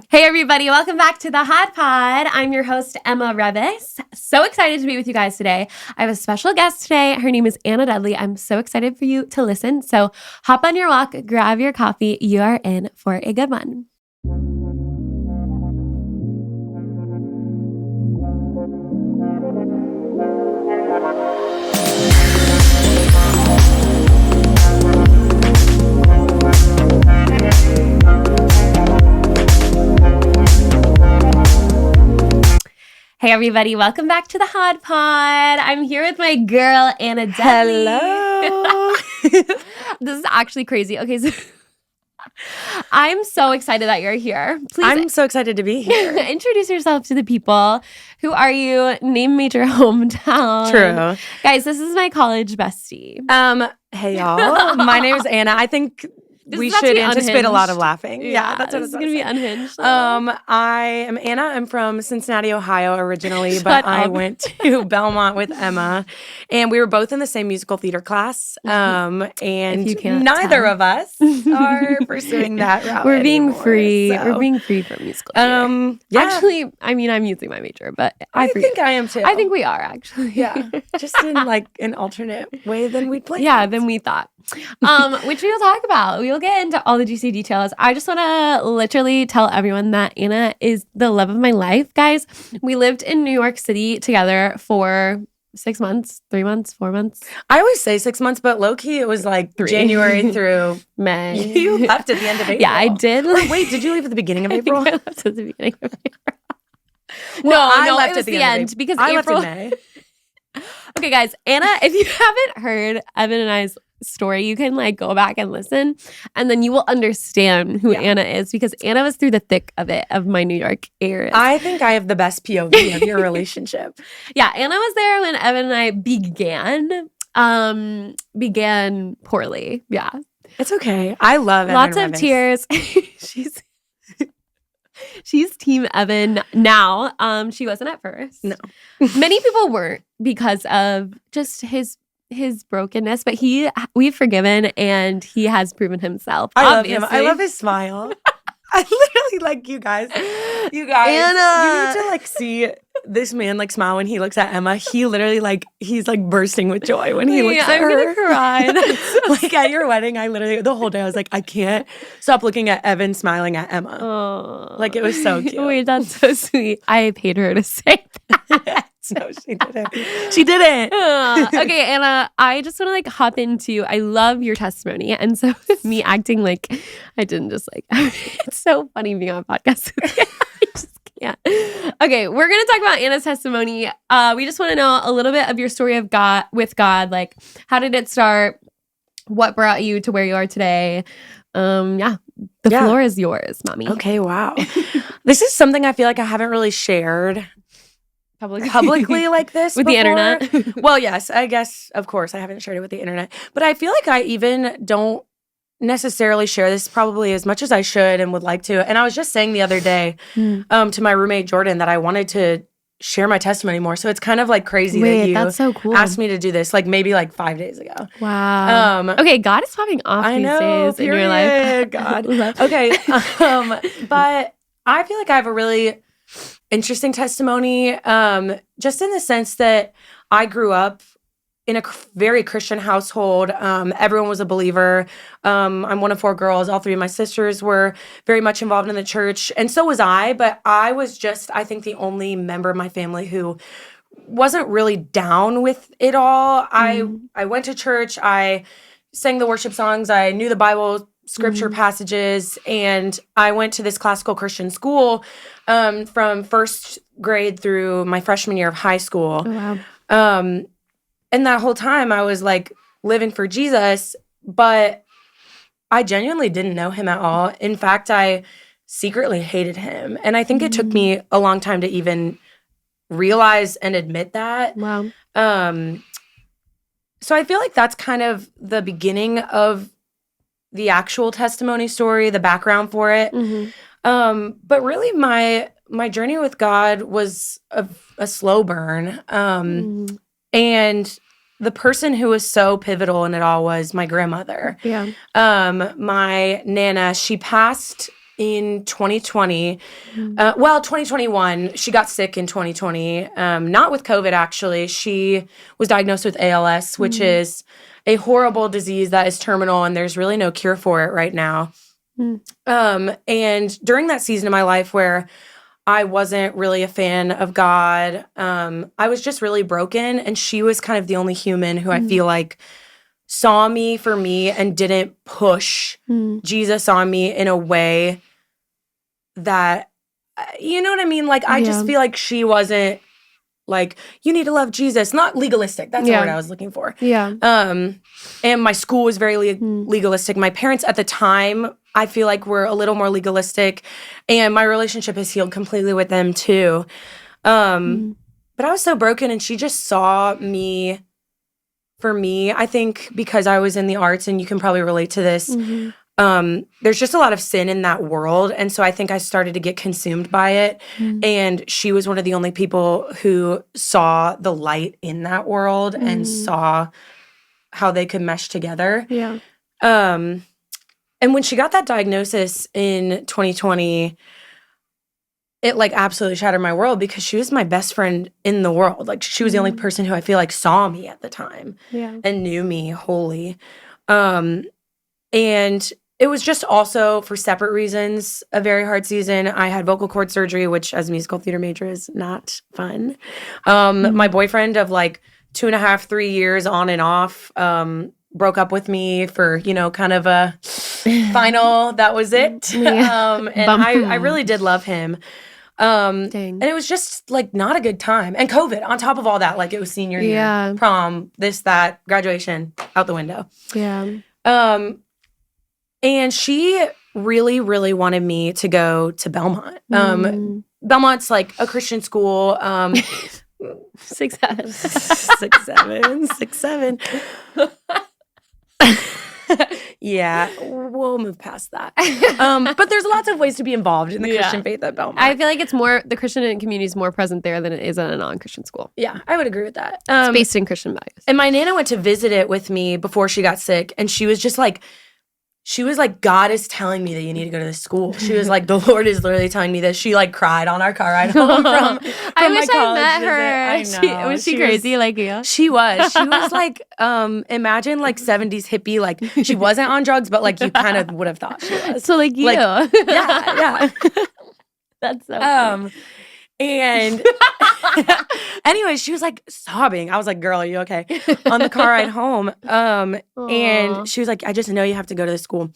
Hey everybody, welcome back to the HOD Pod. I'm your host, Emma Reavis. So excited to be with you guys today. I have a special guest today. Her name is Anna Dudley. I'm so excited for you to listen. So hop on your walk, grab your coffee. You are in for a good one. Hey everybody, welcome back to the HOD Pod. I'm here with my girl, Anna Dudley. Hello. This is actually crazy. Okay, so I'm so excited that you're here. Please I'm so excited to be here. introduce yourself to the people. Who are you? Name, major, hometown. True. Guys, this is my college bestie. Hey y'all. My name is Anna. I think we should anticipate a lot of laughing. Yeah, that's what this it's is going to be unhinged. I am Anna. I'm from Cincinnati, Ohio originally, but I went to Belmont with Emma, and we were both in the same musical theater class. And neither of us are pursuing that route. We're being anymore, free. so. We're being free from musical theater. Yeah. Actually, I mean, I'm using my major, but I think I am too. I think we are actually. Yeah, just in like an alternate way than we'd planned. Yeah, than we thought. Which we will talk about. We will get into all the juicy details. I just want to literally tell everyone that Anna is the love of my life, guys. We lived in New York City together for 6 months, 3 months, 4 months. I always say 6 months, but low-key it was like 3. January through May. You left at the end of April. Yeah, I did. Or wait, did you leave at the beginning of April? I left at the beginning of April. I left it was at the end of because I April. left in May. Okay, guys, Anna, if you haven't heard Evan and I's story, you can like go back and listen, and then you will understand who Anna is, because Anna was through the thick of it, of my New York era. I think I have the best POV of your relationship. Yeah, Anna was there when Evan and I began poorly. Yeah. It's okay. I love Evan. Lots of tears. She's team Evan now. She wasn't at first. No. Many people weren't because of just his brokenness, but we've forgiven, and he has proven himself. I love him. I love his smile. I literally like you guys. Anna. You need to like see this man like smile when he looks at Emma. He literally like he's like bursting with joy when he looks at her. I'm gonna cry. Like at your wedding, I literally the whole day I was like, I can't stop looking at Evan smiling at Emma. Oh. Like it was so cute. Wait, that's so sweet. I paid her to say that. No, she didn't. She didn't. Okay, Anna, I just want to like hop into, I love your testimony. And so me acting like I didn't just like, it's so funny being on a podcast with you. I just can't. Okay, we're going to talk about Anna's testimony. We just want to know a little bit of your story of God with God. Like, how did it start? What brought you to where you are today? The floor is yours, mommy. Okay, wow. This is something I feel like I haven't really shared publicly like this with before. The internet. Well, yes, I guess, of course, I haven't shared it with the internet. But I feel like I even don't necessarily share this probably as much as I should and would like to. And I was just saying the other day to my roommate, Jordan, that I wanted to share my testimony more. So it's kind of like crazy that you that's so cool. asked me to do this, like maybe like 5 days ago. Wow. Okay, God is popping off these days in your life. God. Okay. But I feel like I have a really interesting testimony, just in the sense that I grew up in a very Christian household. Everyone was a believer. I'm one of 4 girls. All 3 of my sisters were very much involved in the church, and so was I. But I was just, I think, the only member of my family who wasn't really down with it all. I went to church. I sang the worship songs. I knew the Bible scripture passages, and I went to this classical Christian school from first grade through my freshman year of high school. Oh, wow. And that whole time I was like living for Jesus, but I genuinely didn't know him at all. In fact, I secretly hated him. And I think it took me a long time to even realize and admit that. Wow. So I feel like that's kind of the beginning of the actual testimony story, the background for it. But really my journey with God was a slow burn. And the person who was so pivotal in it all was my grandmother. Yeah. My Nana, she passed in 2020. 2021. She got sick in 2020. Not with COVID, actually. She was diagnosed with ALS, which is a horrible disease that is terminal, and there's really no cure for it right now. And during that season of my life where I wasn't really a fan of God, I was just really broken, and she was kind of the only human who I feel like saw me for me and didn't push Jesus on me in a way that, you know what I mean? Like, I just feel like she wasn't like, you need to love Jesus. Not legalistic. That's the word I was looking for. Yeah. And my school was very legalistic. My parents at the time, I feel like, were a little more legalistic. And my relationship has healed completely with them too. But I was so broken, and she just saw me for me. I think because I was in the arts, and you can probably relate to this, there's just a lot of sin in that world. And so I think I started to get consumed by it. And she was one of the only people who saw the light in that world and saw how they could mesh together. Yeah. And when she got that diagnosis in 2020, it like absolutely shattered my world, because she was my best friend in the world. Like, she was the only person who I feel like saw me at the time and knew me wholly. And it was just also, for separate reasons, a very hard season. I had vocal cord surgery, which as a musical theater major is not fun. My boyfriend of like 2.5, 3 years on and off broke up with me for, kind of a final, that was it. And I really did love him. And it was just like not a good time. And COVID on top of all that, like it was senior year, prom, this, that, graduation, out the window. Yeah. And she really, really wanted me to go to Belmont. Belmont's like a Christian school. 6'7". 6'7". Yeah, we'll move past that. But there's lots of ways to be involved in the Christian faith at Belmont. I feel like the Christian community is more present there than it is at a non-Christian school. Yeah, I would agree with that. It's based in Christian values. And my Nana went to visit it with me before she got sick, and she was just like, God is telling me that you need to go to this school. She was like, the Lord is literally telling me this. She like cried on our car ride home from I my wish college I met visit. her. I know. Was she crazy like you? She was. She was like, imagine like 70s hippie. Like, she wasn't on drugs, but like you kind of would have thought she was. So like you. Like, yeah. That's so funny. And anyway, she was like sobbing. I was like, girl, are you okay? On the car ride home. And she was like, I just know you have to go to the school.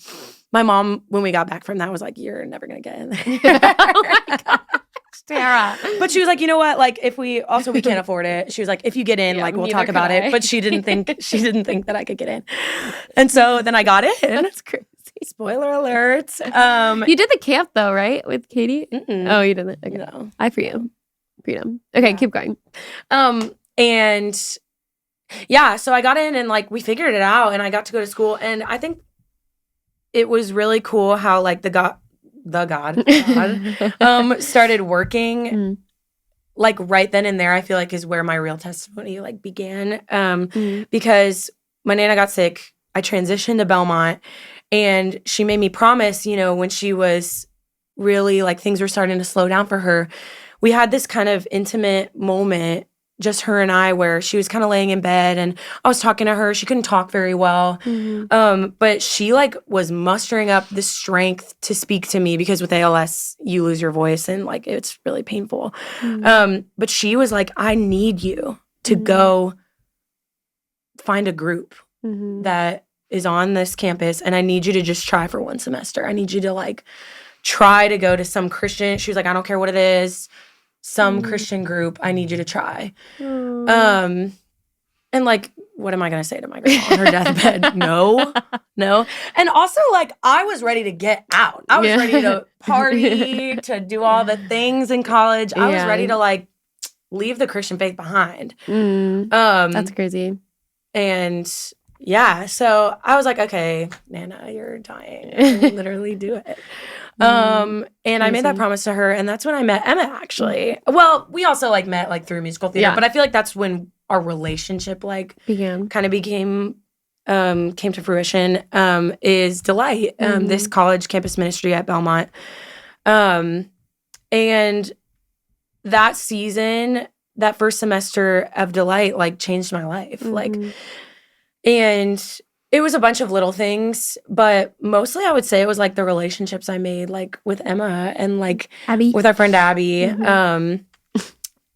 My mom, when we got back from that, was like, you're never going to get in there. Oh my gosh, Tara. But she was like, you know what? Like, we can't afford it. She was like, if you get in, like, we'll talk about it. But she didn't think that I could get in. And so then I got in. That's crazy. Spoiler alert. You did the camp though, right? With Katie? Oh, you didn't. Okay. No. I for you. Freedom. Okay, keep going. And yeah, so I got in and like we figured it out, and I got to go to school, and I think it was really cool how like God started working. Like right then and there, I feel like is where my real testimony like began. Because my Nana got sick, I transitioned to Belmont, and she made me promise, when she was really like things were starting to slow down for her, we had this kind of intimate moment, just her and I, where she was kind of laying in bed and I was talking to her. She couldn't talk very well. But she like was mustering up the strength to speak to me, because with ALS, you lose your voice and like it's really painful. But she was like, I need you to go find a group that is on this campus, and I need you to just try for one semester. I need you to like try to go to some Christian. She was like, I don't care what it is, some Christian group. I need you to try. And like, what am I gonna say to my girl on her deathbed? No. And also, like, I was ready to get out. I was ready to party, to do all the things in college. I was ready to like leave the Christian faith behind. That's crazy. And yeah, so I was like, okay, Nana, you're dying. Literally do it. And I made that promise to her, and that's when I met Emma, actually. Well, we also like met like through musical theater, but I feel like that's when our relationship like began, kind of became came to fruition is Delight, this college campus ministry at Belmont. And that season, that first semester of Delight, like changed my life. Like, and it was a bunch of little things, but mostly I would say it was like the relationships I made, like with Emma and like Abby. with our friend Abby. And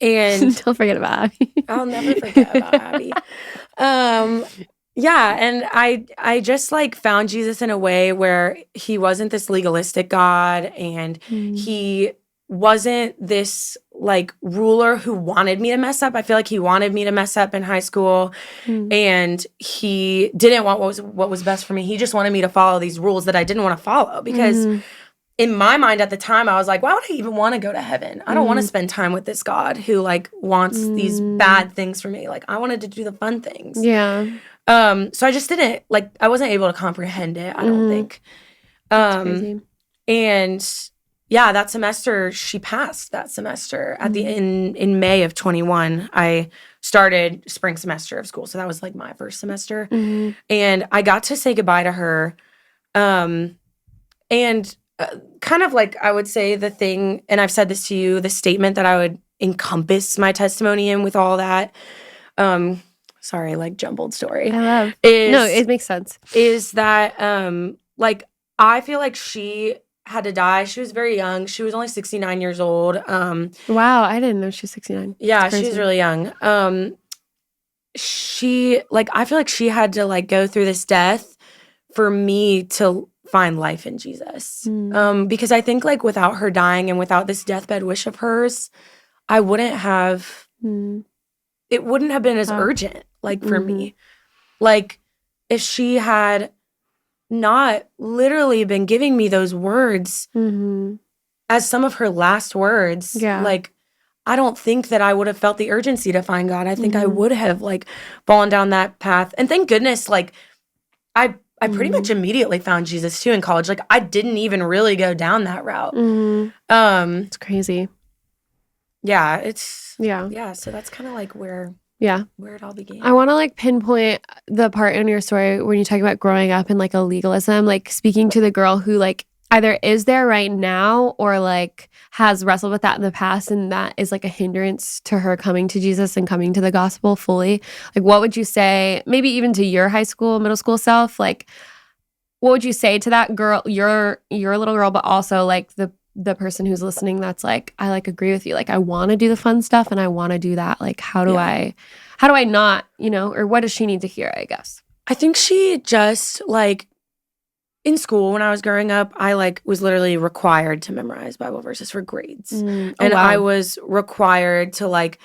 don't forget about Abby. I'll never forget about Abby. Yeah, and I just like found Jesus in a way where he wasn't this legalistic God, and he wasn't this like ruler who wanted me to mess up. I feel like he wanted me to mess up in high school, and he didn't want what was best for me. He just wanted me to follow these rules that I didn't want to follow, because in my mind at the time, I was like, why would I even want to go to heaven? I don't want to spend time with this God who like wants these bad things for me. Like, I wanted to do the fun things. Yeah. So I just didn't like, I wasn't able to comprehend it, I don't think. And yeah, that semester, she passed that semester at the in May of 21. I started spring semester of school. So that was like my first semester. And I got to say goodbye to her. And kind of like, I would say the thing, and I've said this to you, the statement that I would encompass my testimony in with all that, sorry, like jumbled story. I love. No, it makes sense. Is that like, I feel like she had to die. She was very young. She was only 69 years old. Wow, I didn't know she was 69. Yeah, she was really young. She like, I feel like she had to like go through this death for me to find life in Jesus. Because I think like without her dying and without this deathbed wish of hers, I wouldn't have it wouldn't have been as urgent like for me. Like, if she had not literally been giving me those words as some of her last words, like, I don't think that I would have felt the urgency to find God. I think I would have like fallen down that path. And thank goodness, like, I pretty much immediately found Jesus too in college. Like, I didn't even really go down that route. It's crazy. Yeah, it's yeah. So that's kind of like where it all began. I want to like pinpoint the part in your story when you talk about growing up in like a legalism, like speaking to the girl who like either is there right now or like has wrestled with that in the past, and that is like a hindrance to her coming to Jesus and coming to the gospel fully. Like, what would you say, maybe even to your high school, middle school self? Like, what would you say to that girl, your little girl, but also like the person who's listening that's like, I like agree with you. Like, I want to do the fun stuff and I want to do that. Like, how do I not, or what does she need to hear, I guess? I think she just like, in school when I was growing up, I like was literally required to memorize Bible verses for grades. I was required to like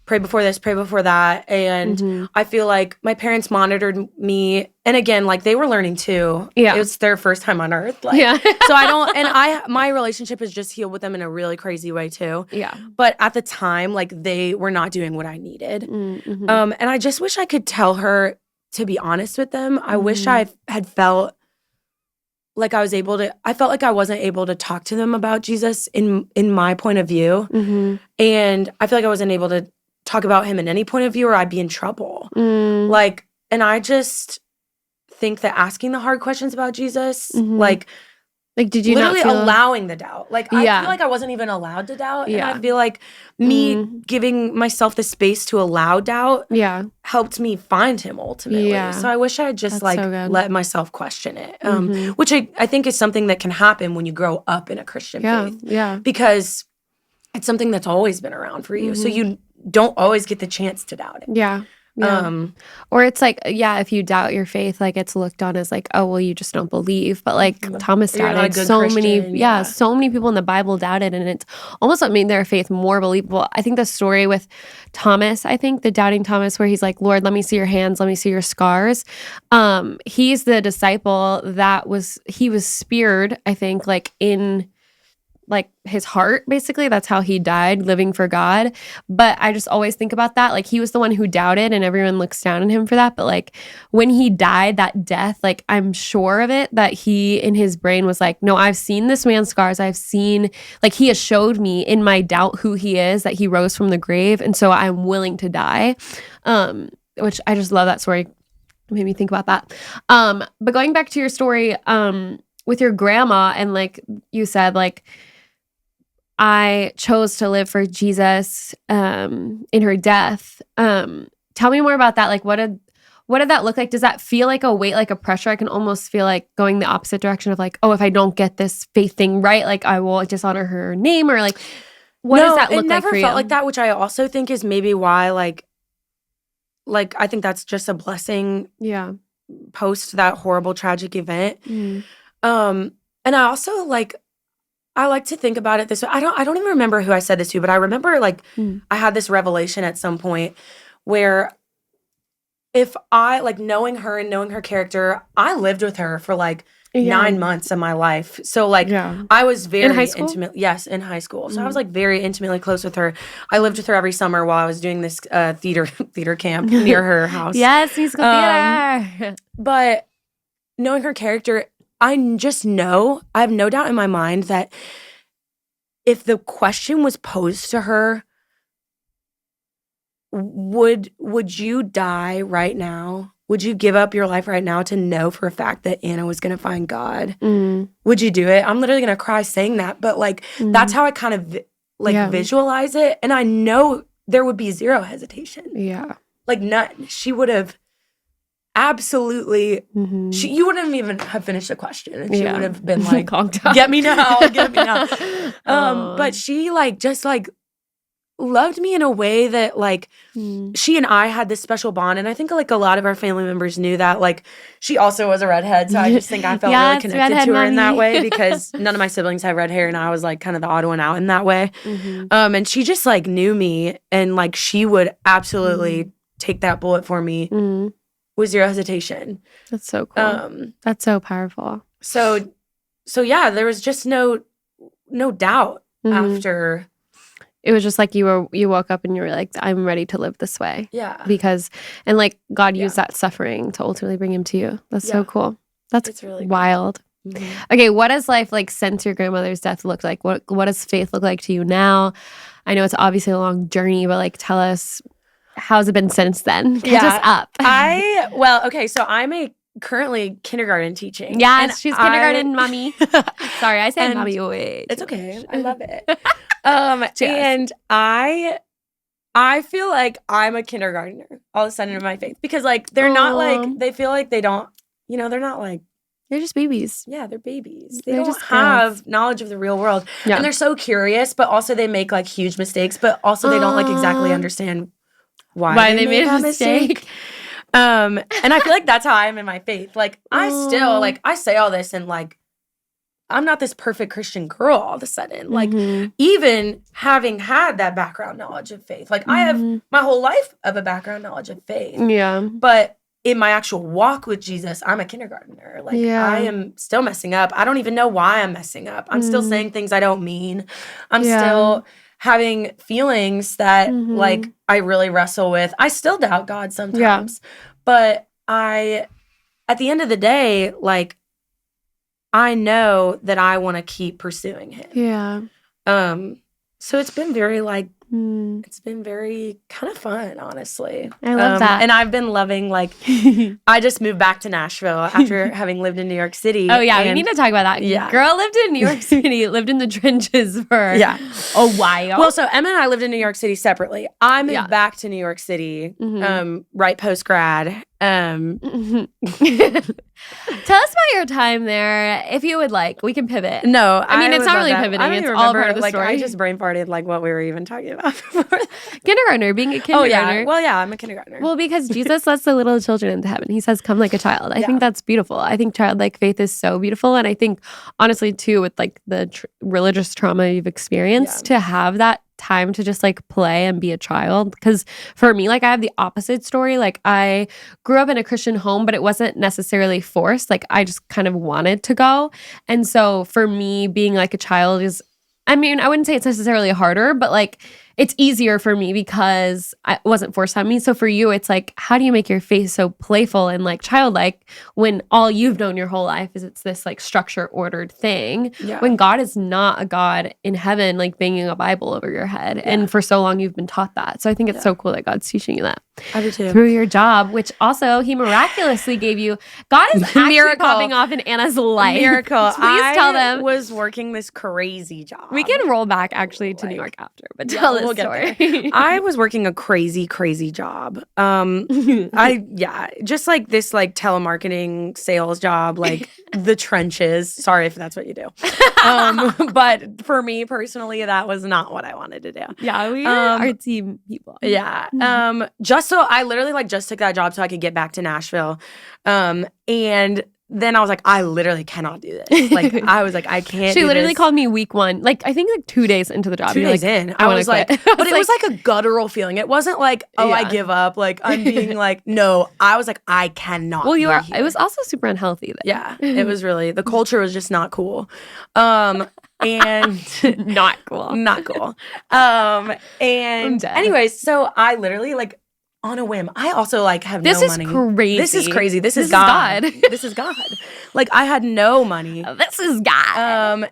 pray before this, pray before that. And I feel like my parents monitored me. And again, like, they were learning too. Yeah. It was their first time on earth. Like, so my relationship has just healed with them in a really crazy way too. Yeah. But at the time, like, they were not doing what I needed. And I just wish I could tell her to be honest with them. I wish I had felt like I felt like I wasn't able to talk to them about Jesus in my point of view. And I feel like I wasn't able to talk about him in any point of view or I'd be in trouble. Like, and I just think that asking the hard questions about Jesus, like did you literally not allowing the doubt? Like, I feel like I wasn't even allowed to doubt. And I feel like me giving myself the space to allow doubt helped me find him ultimately. So I wish I had just let myself question it, which I think is something that can happen when you grow up in a Christian faith. Because it's something that's always been around for you. So you don't always get the chance to doubt it. Yeah. Or it's like, if you doubt your faith, like, it's looked on as like, oh, well, you just don't believe. But like Thomas doubted, so many people in the Bible doubted, and it's almost what made their faith more believable. I think the story with Thomas, the doubting Thomas, where he's like, Lord, let me see your hands, let me see your scars. He's the disciple he was speared, I think, like in like his heart, basically. That's how he died, living for God. But I just always think about that. Like, he was the one who doubted and everyone looks down on him for that. But like, when he died, that death, like, I'm sure of it, that he in his brain was like, no, I've seen this man's scars. I've seen, like, he has showed me in my doubt who he is, that he rose from the grave. And so I'm willing to die. Which I just love that story made me think about that. But going back to your story with your grandma, and like you said, like, I chose to live for Jesus in her death. Tell me more about that. Like, what did that look like? Does that feel like a weight, like a pressure? I can almost feel like going the opposite direction of like, oh, if I don't get this faith thing right, like I will dishonor her name, or like, what does that look like for you? It never felt like that, which I also think is maybe why like I think that's just a blessing. Yeah. Post that horrible tragic event. Mm. And I also like, I like to think about it this way. I don't even remember who I said this to, but I remember like I had this revelation at some point where if I like knowing her and knowing her character, I lived with her for like 9 months of my life. So like I was very intimate. Yes, in high school. So I was like very intimately close with her. I lived with her every summer while I was doing this theater camp near her house. Yes, musical theater. But knowing her character, I just know, I have no doubt in my mind that if the question was posed to her, would you die right now? Would you give up your life right now to know for a fact that Anna was going to find God? Would you do it? I'm literally going to cry saying that, but like that's how I kind of visualize it, and I know there would be zero hesitation. Yeah, like none. She would have absolutely. You wouldn't even have finished the question, and she would have been like, "Get me now, get me now." But she like just like loved me in a way that like she and I had this special bond, and I think like a lot of our family members knew that. Like she also was a redhead, so I just think I felt really connected to her in that way because none of my siblings had red hair, and I was like kind of the odd one out in that way. And she just like knew me, and like she would absolutely take that bullet for me with zero hesitation. That's so cool. That's so powerful. So yeah, there was just no doubt after. It was just like you woke up and you were like, I'm ready to live this way. Yeah. Because, and like God used that suffering to ultimately bring him to you. That's so cool. It's really wild. Okay, what does life like since your grandmother's death look like? What does faith look like to you now? I know it's obviously a long journey, but like tell us, how's it been since then? Catch us up. So I'm currently kindergarten teaching. Yes, she's kindergarten mommy. Sorry, I say mommy always. It's okay. I love it. And I feel like I'm a kindergartner all of a sudden in my faith because like they're not like they feel like they don't, they're not like they're just babies. Yeah, they're babies. They don't just have knowledge of the real world. Yeah. And they're so curious, but also they make like huge mistakes, but also they don't like exactly understand why they made a mistake. And I feel like that's how I am in my faith. Like I still like I say all this and like I'm not this perfect Christian girl all of a sudden. Like, even having had that background knowledge of faith. Like, I have my whole life of a background knowledge of faith. Yeah. But in my actual walk with Jesus, I'm a kindergartner. Like, I am still messing up. I don't even know why I'm messing up. I'm still saying things I don't mean. I'm still having feelings that, like, I really wrestle with. I still doubt God sometimes. But at the end of the day, like, I know that I want to keep pursuing him. Yeah. So it's been very like it's been very kind of fun, honestly. I love that. And I've been loving like I just moved back to Nashville after having lived in New York City. Oh yeah, we need to talk about that. Yeah. Girl lived in New York City, lived in the trenches for a while. Well, so Emma and I lived in New York City separately. I moved back to New York City right post grad. Tell us about your time there, if you would like. We can pivot. No, I mean it's not really pivoting. It's all part of the story. I just brain farted like what we were even talking about before. Kindergartner, being a kindergartner. Oh yeah, well yeah, I'm a kindergartner. Well, because Jesus lets the little children into heaven. He says, "Come like a child." I think that's beautiful. I think childlike faith is so beautiful, and I think honestly too, with like the religious trauma you've experienced, to have that time to just like play and be a child. Because for me, like I have the opposite story. Like I grew up in a Christian home, but it wasn't necessarily forced. Like I just kind of wanted to go. And so for me, being like a child is, I mean, I wouldn't say it's necessarily harder, but like it's easier for me because it wasn't forced on me. So for you, it's like, how do you make your face so playful and like childlike when all you've known your whole life is it's this like structure ordered thing? Yeah. When God is not a God in heaven, like banging a Bible over your head. Yeah. And for so long, you've been taught that. So I think it's so cool that God's teaching you that. I do too. Through your job, which also he miraculously gave you. God is actually Miracle. popping off in Anna's life. Miracle. Please tell them. I was working this crazy job. We can roll back actually to New York after, but tell this story. I was working a crazy job. Just like this like telemarketing sales job, like the trenches. Sorry if that's what you do. But for me personally, that was not what I wanted to do. Yeah, we are artsy people. Yeah. Just so I literally like just took that job so I could get back to Nashville. And then I was like, I literally cannot do this. Like, I was like, I can't She do literally this. called me week 1. Like, I think like 2 days into the job. 2 days in. I was like, quit. but it was like a guttural feeling. It wasn't like, oh, I give up. Like, I'm being like, no. I was like, I cannot. Well, you are. here. It was also super unhealthy. Then. Yeah. It was really, the culture was just not cool. And not cool. Not cool. And anyways, so I literally like, on a whim. I also like have no money. This is crazy. This is crazy. This is God. This is God. Like I had no money. This is God.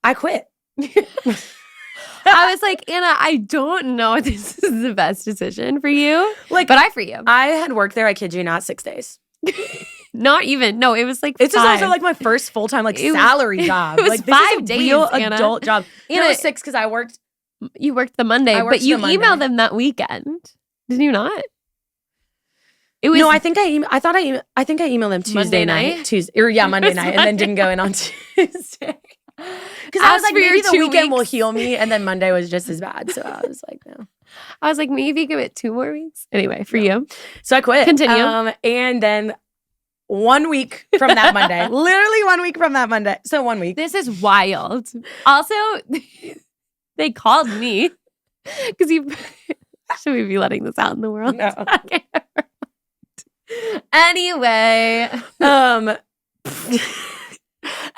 I quit. I was like, Anna, I don't know if this is the best decision for you. Like, but I for you. I had worked there, I kid you not, 6 days. Not even. No, it was like It's 5. just also like my first full-time like salary job. It was like this 5 is a days, real Anna. adult job. Anna, It was 6 because I worked. You worked the Monday, I worked but you the Monday. emailed them that weekend. Did you not? It was No, I think I emailed them Tuesday Monday night? Tuesday, or Monday night, and then didn't go in on Tuesday. Because I was Ask like, for your maybe the 2 weekend will weeks. heal me, and then Monday was just as bad. So I was like, no. I was like, maybe give it 2 more weeks. Anyway, for you. So I quit. Continue. And then 1 week from that Monday, literally 1 week from that Monday. So 1 week. This is wild. Also, they called me because you. Should we be letting this out in the world? No. Anyway.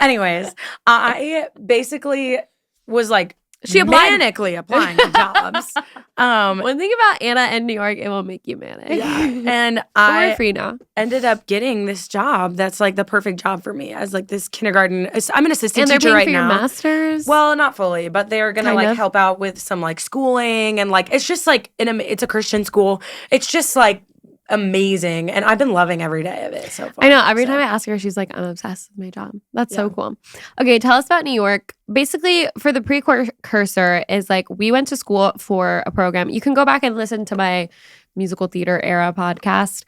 Anyways, I basically was like she applied. manically applying to jobs. One thing about Anna and New York, it will make you manic. Yeah. And We're I free now. ended up getting this job that's like the perfect job for me as like this kindergarten. I'm an assistant And they're teacher paying right for your now. master's? Well, not fully, but they're gonna Kind like of. help out with some like schooling and like it's just like it's a Christian school. It's just like amazing, and I've been loving every day of it so far. I know. Every so. time I ask her, she's like, I'm obsessed with my job. That's so cool. Okay, tell us about New York. Basically, for the precursor is like we went to school for a program. You can go back and listen to my musical theater era podcast.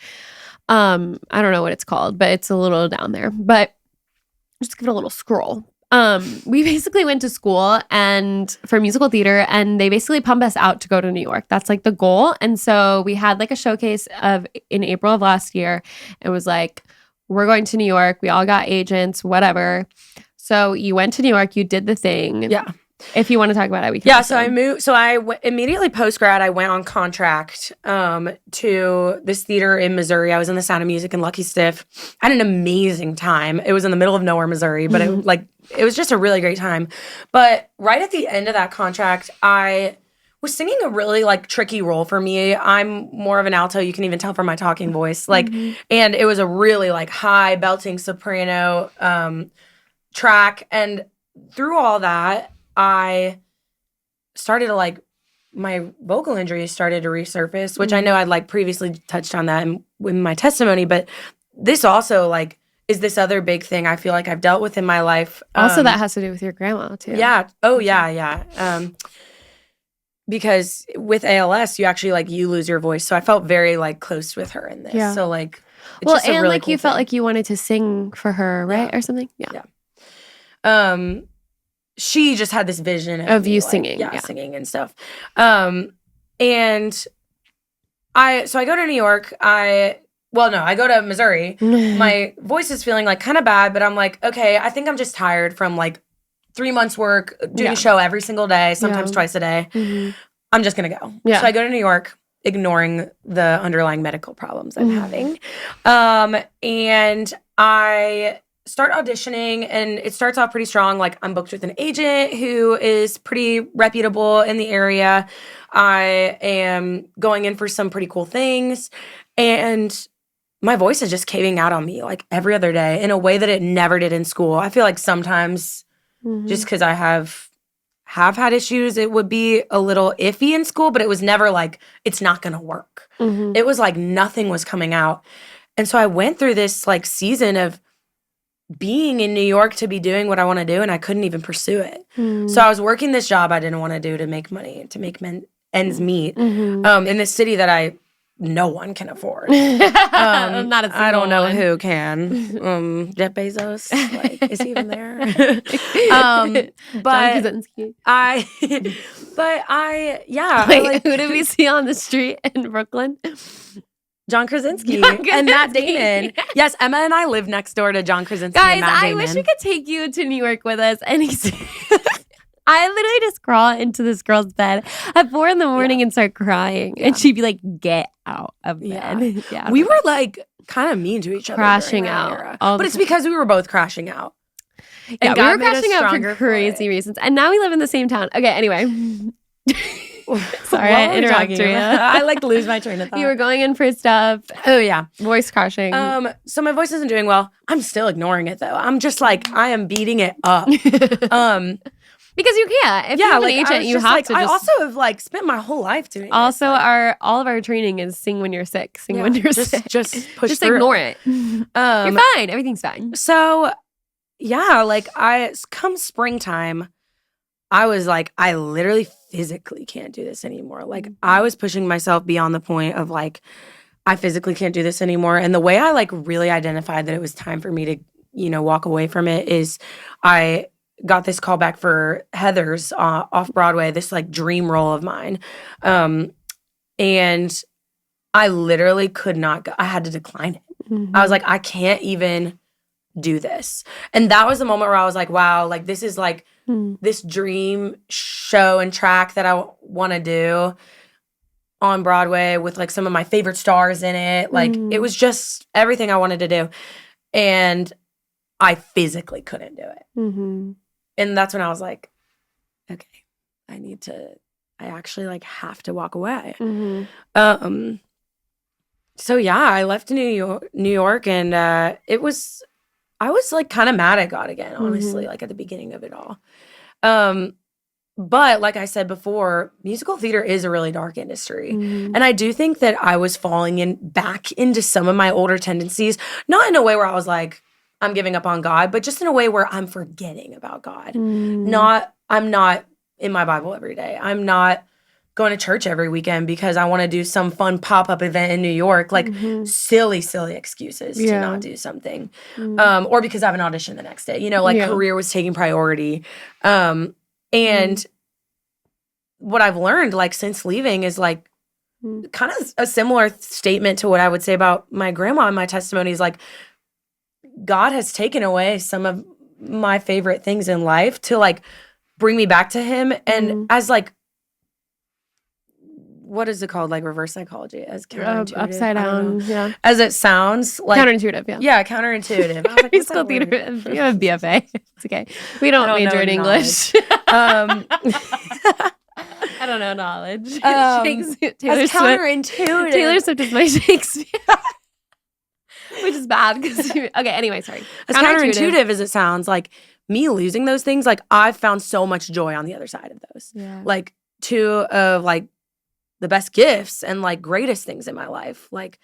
I don't know what it's called, but it's a little down there. But just give it a little scroll. We basically went to school and for musical theater, and they basically pumped us out to go to New York. That's like the goal. And so we had like a showcase in April of last year. It was like, we're going to New York. We all got agents, whatever. So you went to New York. You did the thing. Yeah. If you want to talk about it, we can. Yeah, so I moved. So immediately post grad, I went on contract to this theater in Missouri. I was in the Sound of Music in Lucky Stiff. I had an amazing time. It was in the middle of nowhere, Missouri, but it was just a really great time. But right at the end of that contract, I was singing a really like tricky role for me. I'm more of an alto. You can even tell from my talking voice. Like, and it was a really like high belting soprano track, and through all that, I started to like, my vocal injuries started to resurface, which I know I'd like previously touched on that in my testimony, but this also like is this other big thing I feel like I've dealt with in my life. Also, that has to do with your grandma too. Yeah. Oh, yeah. Because with ALS, you actually like you lose your voice. So I felt very like close with her in this. Yeah. So like, it's Well, just a and really like cool you felt thing. like you wanted to sing for her, right, or something. Yeah. She just had this vision Of me, you like, singing, singing and stuff. And I go to New York. I go to Missouri. My voice is feeling like kind of bad, but I'm like, okay, I think I'm just tired from like 3 months work, doing a show every single day, sometimes twice a day. I'm just gonna go. Yeah. So I go to New York, ignoring the underlying medical problems I'm having. And I start auditioning, and it starts off pretty strong. Like, I'm booked with an agent who is pretty reputable in the area. I am going in for some pretty cool things, and my voice is just caving out on me like every other day in a way that it never did in school. I feel like sometimes just because I have had issues, it would be a little iffy in school, but it was never like, it's not going to work. It was like nothing was coming out. And so I went through this like season of being in New York to be doing what I want to do, and I couldn't even pursue it. So I was working this job I didn't want to do to make money, to make ends meet in this city that no one can afford. Not a I don't know one. who can. Jeff Bezos, like, is he even there? But Krasinski. yeah. Wait, like, who did we see on the street in Brooklyn? John Krasinski John and Matt Krasinski. Damon. Yes, Emma and I live next door to John Krasinski Guys, and Matt I Damon. wish we could take you to New York with us. And I literally just crawl into this girl's bed at 4 a.m. and start crying. And she'd be like, get out of bed. Yeah. We were like kind of mean to each other. Crashing during that out era. all But the it's time. because we were both crashing out. Yeah, And we God were made us crashing out stronger for for crazy it. reasons. And now we live in the same town. Okay, anyway. Sorry, What I were we interrupted talking you. about? I like lose my train of thought. You were going in for stuff. Oh, yeah. Voice crashing. So my voice isn't doing well. I'm still ignoring it, though. I'm just like, I am beating it up. Because you can't. If you have an agent, you have to I just... also have like spent my whole life doing Also, this. Like, all of our training is sing when you're sick. Sing when you're sick. Just push Just through. ignore it. You're fine. Everything's fine. So, yeah, like come springtime, I was like, I literally physically can't do this anymore. Like, I was pushing myself beyond the point of like, I physically can't do this anymore. And the way I like really identified that it was time for me to, walk away from it is I got this call back for Heather's off Broadway, this like dream role of mine. And I literally could not go. I had to decline it. I was like, I can't even do this. And that was the moment where I was like, wow, like this is like this dream show and track that I want to do on Broadway with like some of my favorite stars in it. Like it was just everything I wanted to do. And I physically couldn't do it. And that's when I was like, okay, I actually like have to walk away. So yeah, I left New York and I was like kind of mad at God again, honestly, like at the beginning of it all. But like I said before, musical theater is a really dark industry. And I do think that I was falling back into some of my older tendencies, not in a way where I was like, I'm giving up on God, but just in a way where I'm forgetting about God. I'm not in my Bible every day. I'm not going to church every weekend because I want to do some fun pop-up event in New York. Like silly excuses to not do something. Or because I have an audition the next day. Career was taking priority. And what I've learned, like, since leaving is, like, kind of a similar statement to what I would say about my grandma in my testimony is, like, God has taken away some of my favorite things in life to, like, bring me back to him. And as, like, what is it called? Like, reverse psychology? As counterintuitive? Upside down, yeah. As it sounds. Like, counterintuitive, yeah. Yeah, counterintuitive. I was like, School theater. You have a BFA. It's okay. We don't major in English. I don't know knowledge. Taylor counterintuitive. Taylor Swift is my Shakespeare. Which is bad because okay, anyway, sorry. As counterintuitive as it sounds, like me losing those things, like I've found so much joy on the other side of those. Yeah. Like two of like the best gifts and like greatest things in my life. Like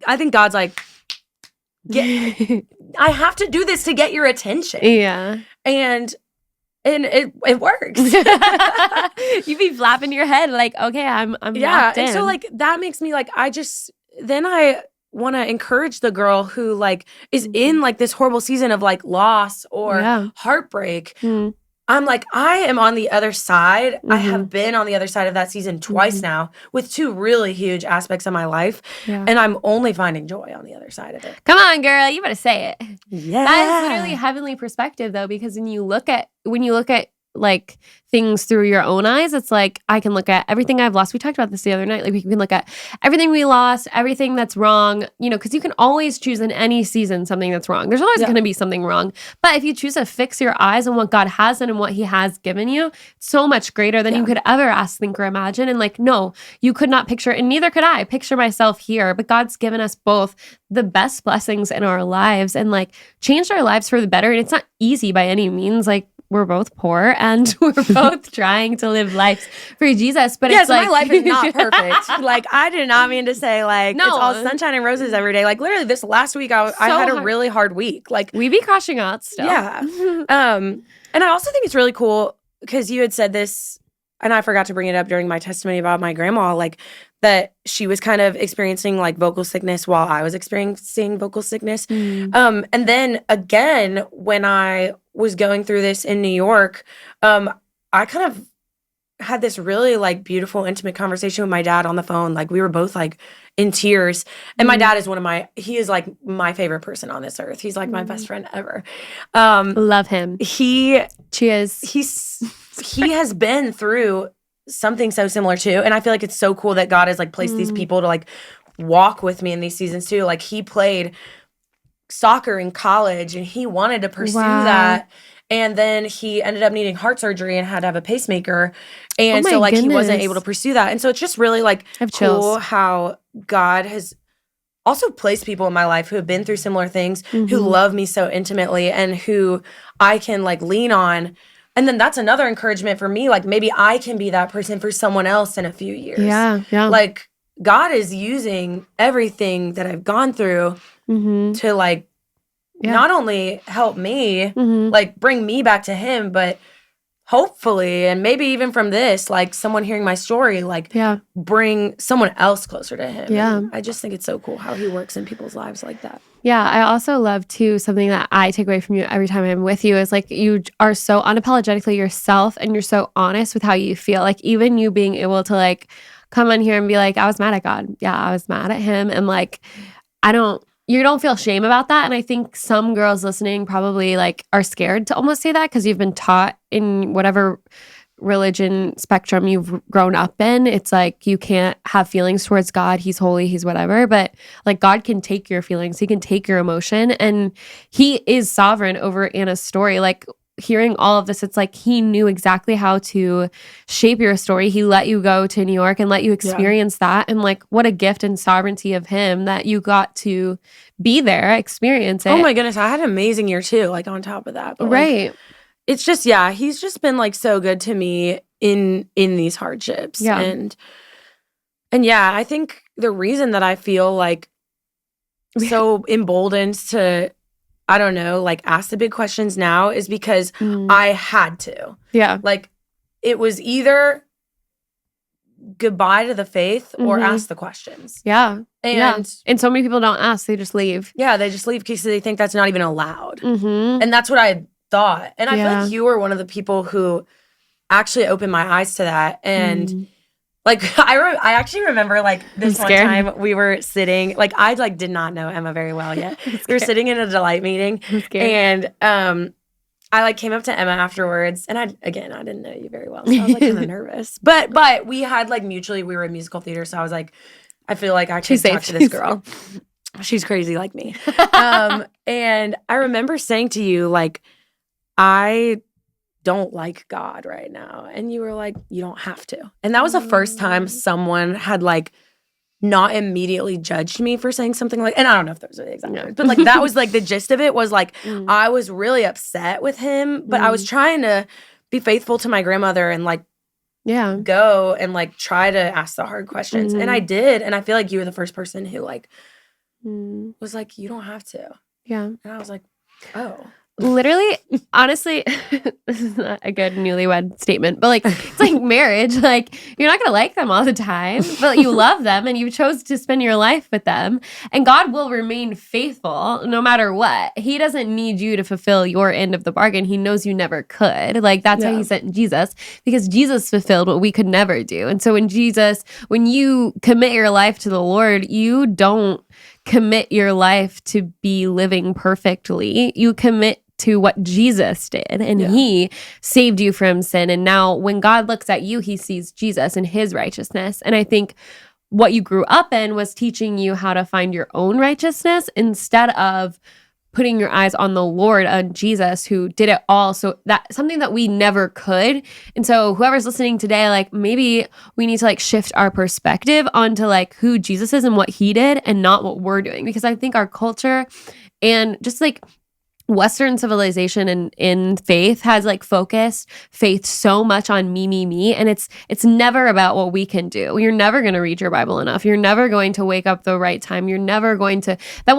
I think God's like, I have to do this to get your attention. Yeah. And it works. You be flapping your head like, okay, I'm locked in. And so like that makes me like I want to encourage the girl who like is in like this horrible season of like loss or heartbreak. I'm like, I am on the other side. I have been on the other side of that season twice now with two really huge aspects of my life. Yeah. And I'm only finding joy on the other side of it. Come on, girl. You better say it. Yeah. That is literally heavenly perspective though, because when you look at like things through your own eyes. It's like I can look at everything I've lost. We talked about this the other night. Like we can look at everything we lost, everything that's wrong, because you can always choose in any season something that's wrong. There's always going to be something wrong. But if you choose to fix your eyes on what God has done and what he has given you, it's so much greater than you could ever ask, think, or imagine. And like, no, you could not picture, and neither could I picture myself here, but God's given us both the best blessings in our lives and like changed our lives for the better. And it's not easy by any means. Like, we're both poor and we're both trying to live lives for Jesus. But it's like, my life is not perfect. Like, I did not mean to say like it's all sunshine and roses every day. Like literally this last week I had a really hard week. Like we be crashing out still. Yeah. And I also think it's really cool because you had said this, and I forgot to bring it up during my testimony about my grandma, like that she was kind of experiencing like vocal sickness while I was experiencing vocal sickness. And then again, when I was going through this in New York, I kind of had this really like beautiful, intimate conversation with my dad on the phone. Like we were both like in tears. And my dad is he is like my favorite person on this earth. He's like my best friend ever. Love him. Cheers. He has been through something so similar too. And I feel like it's so cool that God has like placed these people to like walk with me in these seasons too. Like he played soccer in college and he wanted to pursue that. And then he ended up needing heart surgery and had to have a pacemaker. And so like he wasn't able to pursue that. And so it's just really like cool how God has also placed people in my life who have been through similar things, who love me so intimately and who I can like lean on. And then that's another encouragement for me. Like maybe I can be that person for someone else in a few years. Yeah. Like God is using everything that I've gone through to like not only help me, like bring me back to him, but hopefully, and maybe even from this, like someone hearing my story, like bring someone else closer to him. Yeah. And I just think it's so cool how he works in people's lives like that. Yeah, I also love too, something that I take away from you every time I'm with you is like you are so unapologetically yourself and you're so honest with how you feel. Like even you being able to like come on here and be like, I was mad at God. Yeah, I was mad at him. And like, you don't feel shame about that. And I think some girls listening probably like are scared to almost say that because you've been taught in whatever religion spectrum you've grown up in. It's like you can't have feelings towards God. He's holy, he's whatever. But like God can take your feelings. He can take your emotion. And he is sovereign over Anna's story. Like hearing all of this, it's like he knew exactly how to shape your story. He let you go to New York and let you experience that. And like what a gift and sovereignty of him that you got to be there, experience it. Oh my goodness, I had an amazing year too, like on top of that. But right. It's just, he's just been like so good to me in these hardships. Yeah. And I think the reason that I feel like so emboldened to, I don't know, like ask the big questions now is because I had to. Yeah. Like it was either goodbye to the faith or ask the questions. Yeah. And so many people don't ask, they just leave. Yeah, they just leave because they think that's not even allowed. And that's what I thought. And I feel like you were one of the people who actually opened my eyes to that. And like I actually remember like this one time we were sitting, like I like did not know Emma very well yet. We were sitting in a Delight meeting and I like came up to Emma afterwards and I didn't know you very well. So I was like kind of nervous. But we had like mutually, we were in musical theater. So I was like, I feel like I should talk to this girl. She's crazy like me. And I remember saying to you like, I don't like God right now. And you were like, you don't have to. And that was the first time someone had like not immediately judged me for saying something like, and I don't know if those are the exact words, but like that was like the gist of it was like, I was really upset with him, but I was trying to be faithful to my grandmother and like, go and like try to ask the hard questions. And I did. And I feel like you were the first person who like was like, you don't have to. Yeah. And I was like, oh. Literally, honestly, this is not a good newlywed statement, but like, it's like marriage. Like, you're not going to like them all the time, but you love them and you chose to spend your life with them. And God will remain faithful no matter what. He doesn't need you to fulfill your end of the bargain. He knows you never could. Like, that's why he sent Jesus, because Jesus fulfilled what we could never do. And so when you commit your life to the Lord, you don't commit your life to be living perfectly. You commit to what Jesus did. And he saved you from sin. And now when God looks at you, he sees Jesus and his righteousness. And I think what you grew up in was teaching you how to find your own righteousness instead of putting your eyes on the Lord, on Jesus, who did it all. So that's something that we never could. And so whoever's listening today, like maybe we need to like shift our perspective onto like who Jesus is and what he did and not what we're doing. Because I think our culture and just like Western civilization and in faith has like focused faith so much on me, and it's never about what we can do. You're never going to read your Bible enough. You're never going to wake up the right time. You're never going to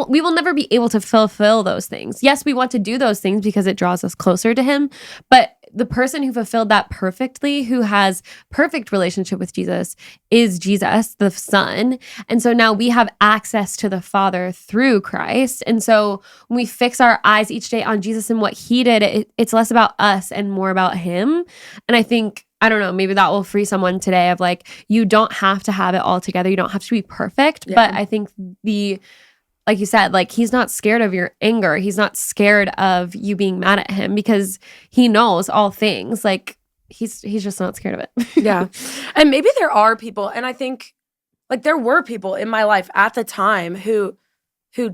we will never be able to fulfill those things. Yes, we want to do those things because it draws us closer to him, but the person who fulfilled that perfectly, who has perfect relationship with Jesus, is Jesus, the Son. And so now we have access to the Father through Christ. And so when we fix our eyes each day on Jesus and what he did, it's less about us and more about him. And I think, I don't know, maybe that will free someone today of like, you don't have to have it all together. You don't have to be perfect. Yeah. But I think like you said, like he's not scared of your anger. He's not scared of you being mad at him because he knows all things. Like he's just not scared of it. Yeah. And maybe there are people, and I think like there were people in my life at the time who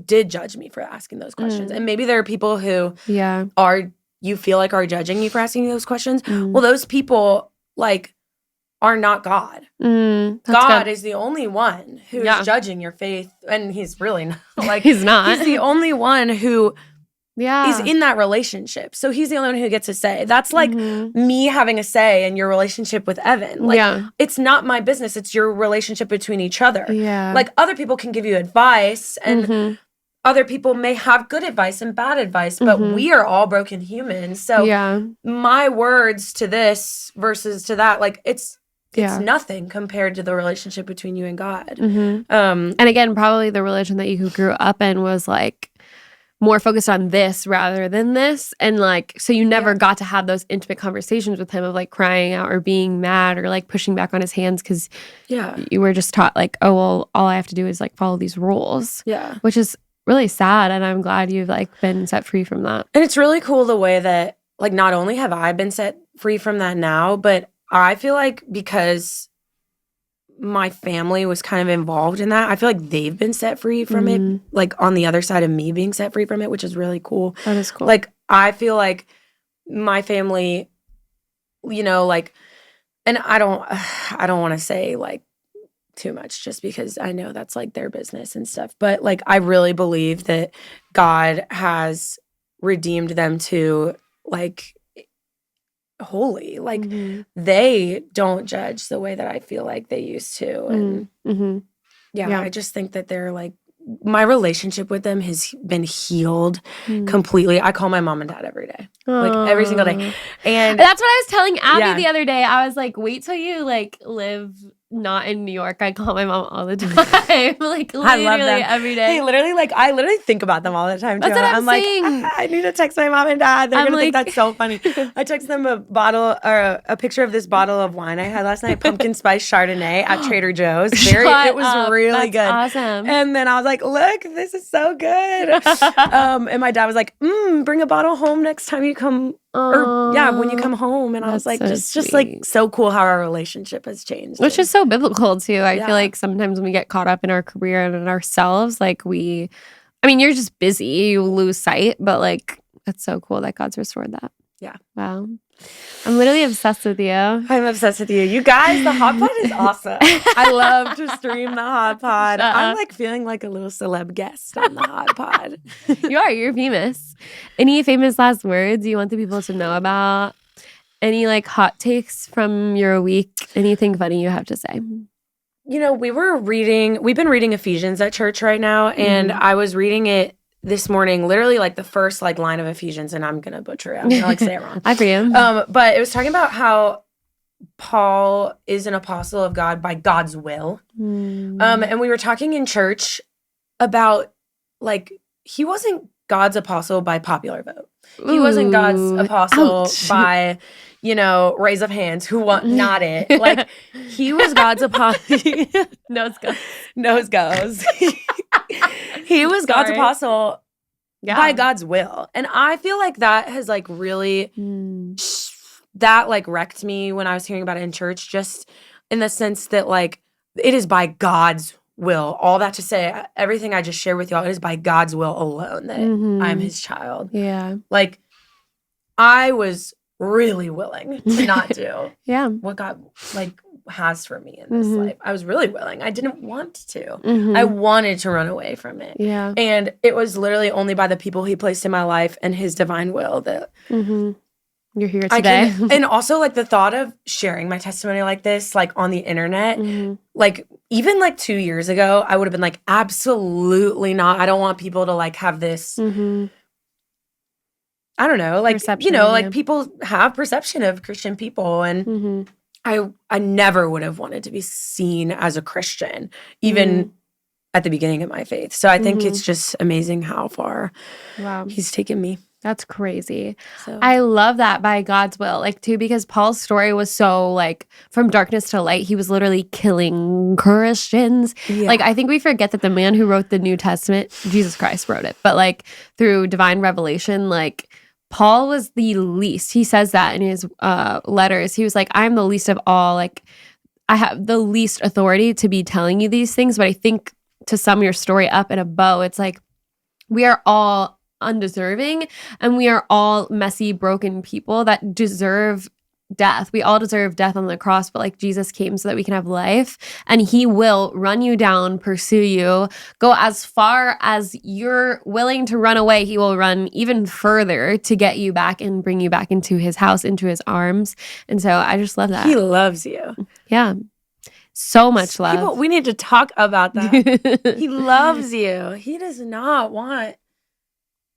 did judge me for asking those questions. And maybe there are people who you feel like are judging you for asking those questions. Well, those people like are not God. God is the only one who's judging your faith, and he's really not. Like he's not. He's the only one who is in that relationship. So he's the only one who gets a say. That's like me having a say in your relationship with Evan. Like it's not my business. It's your relationship between each other. Yeah. Like other people can give you advice, and other people may have good advice and bad advice, but we are all broken humans. So my words to this versus to that, like it's nothing compared to the relationship between you and God. And again, probably the religion that you grew up in was like more focused on this rather than this. And like, so you never got to have those intimate conversations with him of like crying out or being mad or like pushing back on his hands because you were just taught like, oh, well, all I have to do is like follow these rules. Yeah. Which is really sad. And I'm glad you've like been set free from that. And it's really cool the way that like not only have I been set free from that now, but I feel like because my family was kind of involved in that, I feel like they've been set free from it, like on the other side of me being set free from it, which is really cool. That is cool. Like, I feel like my family, you know, like, and I don't want to say like too much just because I know that's like their business and stuff, but like I really believe that God has redeemed them to like holy, like they don't judge the way that I feel like they used to. And I just think that they're like, my relationship with them has been healed completely. I call my mom and dad every day, like every single day. And that's what I was telling Abby the other day. I was like, wait till you like live not in New York. I call my mom all the time. Like literally I love them every day. Hey, literally, like I literally think about them all the time too. That's what I'm saying. Like, I need to text my mom and dad. They're gonna think that's so funny. I text them a bottle or a picture of this bottle of wine I had last night, pumpkin spice Chardonnay at Trader Joe's. It was really good. Awesome. And then I was like, look, this is so good. And my dad was like, bring a bottle home next time you come. Or when you come home. And I was like, just like so cool how our relationship has changed. Which is so biblical too. I feel like sometimes when we get caught up in our career and in ourselves, like you're just busy, you lose sight, but like it's so cool that God's restored that. Yeah. Wow. I'm literally obsessed with you. I'm obsessed with you. You guys, the HOD Pod is awesome. I love to stream the HOD Pod. I'm like feeling like a little celeb guest on the HOD Pod. You're famous. Any famous last words you want the people to know about? Any like hot takes from your week? Anything funny you have to say? You know, we've been reading Ephesians at church right now, and I was reading it this morning, literally like the first like line of Ephesians, and I'm gonna butcher it. I'm gonna like say it wrong. I forgive. But it was talking about how Paul is an apostle of God by God's will. And we were talking in church about like he wasn't God's apostle by popular vote. He wasn't God's apostle by, you know, raise of hands who want not it. Like he was God's apostle. Nose goes. Nose goes. He was God's apostle by God's will. And I feel like that has like really that like wrecked me when I was hearing about it in church, just in the sense that like it is by God's will. All that to say, everything I just shared with y'all, it is by God's will alone that I'm his child. Yeah. Like I was really willing to not do what God like has for me in this life. I was really willing. I didn't want to. I wanted to run away from it. Yeah. And it was literally only by the people he placed in my life and his divine will that you're here today. And also like the thought of sharing my testimony like this, like on the internet, like even like 2 years ago, I would have been like, absolutely not. I don't want people to like have this I don't know, like, perception, like people have perception of Christian people. And I never would have wanted to be seen as a Christian, even at the beginning of my faith. So I think it's just amazing how far he's taken me. That's crazy. So. I love that by God's will, like too, because Paul's story was so like from darkness to light. He was literally killing Christians. Yeah. Like I think we forget that the man who wrote the New Testament, Jesus Christ wrote it, but like through divine revelation, like Paul was the least. He says that in his letters. He was like, I'm the least of all. Like I have the least authority to be telling you these things. But I think to sum your story up in a bow, it's like we are all undeserving and we are all messy, broken people that deserve death. We all deserve death on the cross, but like Jesus came so that we can have life, and he will run you down, pursue you, go as far as you're willing to run away. He will run even further to get you back and bring you back into his house, into his arms. And so I just love that. He loves you. Yeah. So much love. We need to talk about that. He loves you. He does not want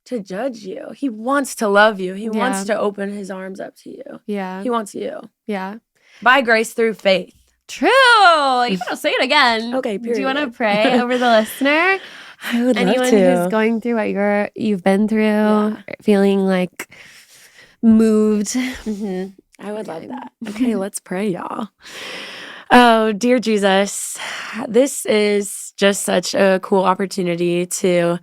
to judge you. He wants to love you. He wants to open his arms up to you. Yeah. He wants you. Yeah. By grace through faith. True. You gotta say it again. Okay, period. Do you want to pray over the listener? I would Anyone love to. who's going through what you've been through, feeling like moved. I would love that. Okay, let's pray, y'all. Oh, dear Jesus, this is just such a cool opportunity to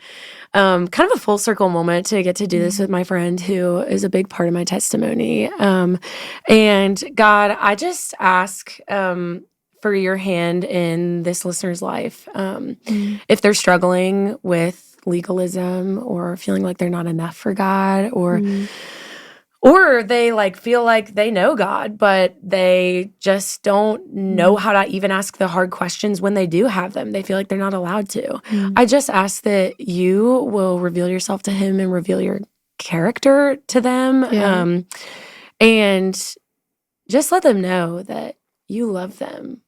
kind of a full circle moment to get to do this with my friend who is a big part of my testimony. And God, I just ask for your hand in this listener's life. If they're struggling with legalism or feeling like they're not enough for God, or they like feel like they know God, but they just don't know how to even ask the hard questions when they do have them. They feel like they're not allowed to. I just ask that you will reveal yourself to him and reveal your character to them. And just let them know that you love them.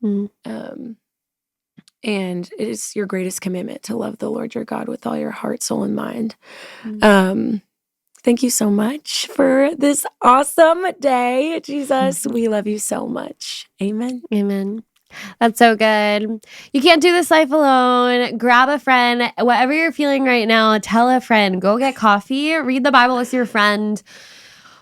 And it is your greatest commitment to love the Lord your God with all your heart, soul, and mind. Thank you so much for this awesome day, Jesus. We love you so much. Amen. Amen. That's so good. You can't do this life alone. Grab a friend. Whatever you're feeling right now, tell a friend. Go get coffee. Read the Bible with your friend.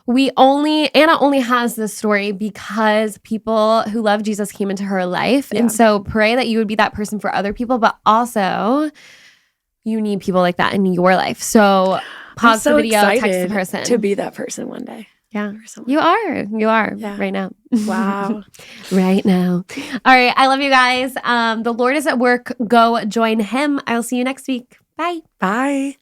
Anna only has this story because people who love Jesus came into her life. And so pray that you would be that person for other people, but also you need people like that in your life. So pause the video, text the person. To be that person one day. Yeah. You are right now. Wow. Right now. All right. I love you guys. The Lord is at work. Go join him. I'll see you next week. Bye. Bye.